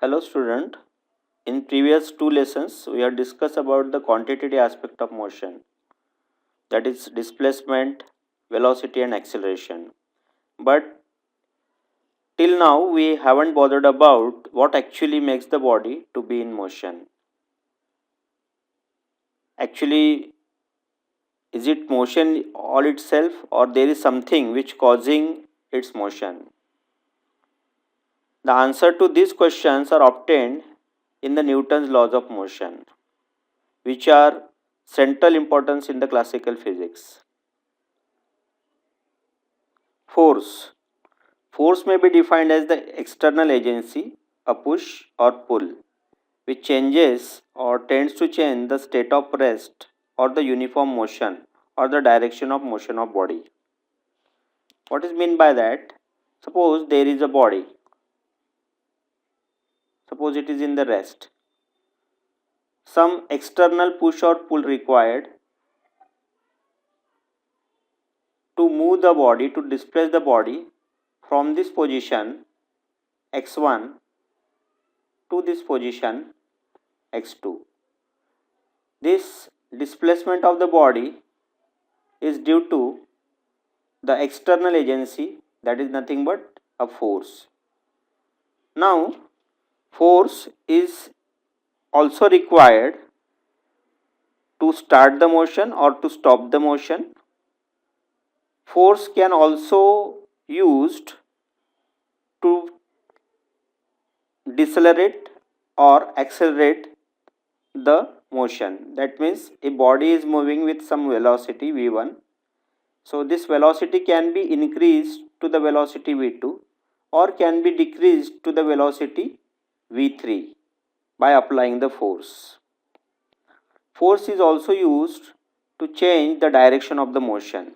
Hello student, in previous two lessons we have discussed about the quantitative aspect of motion, that is displacement, velocity and acceleration. But till now we haven't bothered about what actually makes the body to be in motion. Actually, is it motion all itself or there is something which causing its motion? The answer to these questions are obtained in the Newton's laws of motion, which are central importance in the classical physics. Force. Force may be defined as the external agency, a push or pull, which changes or tends to change the state of rest or the uniform motion or the direction of motion of body. What is meant by that? Suppose there is a body. Suppose it is in the rest. Some external push or pull required to move the body, to displace the body from this position x1 to this position x2. This displacement of the body is due to the external agency, that is nothing but a force. Now, force is also required to start the motion or to stop the motion. Force can also used to decelerate or accelerate the motion. That means a body is moving with some velocity v1. So this velocity can be increased to the velocity v2 or can be decreased to the velocity v3 by applying the force. Force is also used to change the direction of the motion.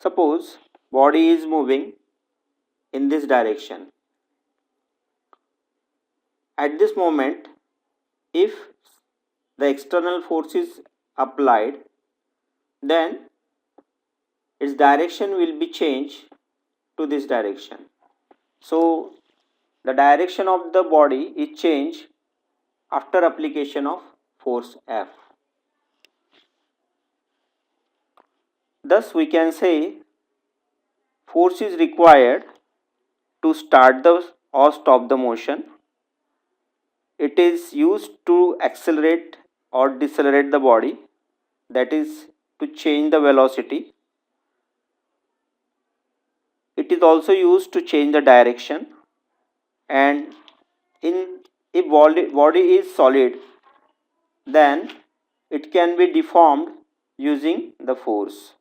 Suppose body is moving in this direction. At this moment, if the external force is applied, then its direction will be changed to this direction. So the direction of the body is changed after application of force F. Thus we can say force is required to start the or stop the motion. It is used to accelerate or decelerate the body, that is to change the velocity. It is also used to change the direction, and in if body is solid, then it can be deformed using the force.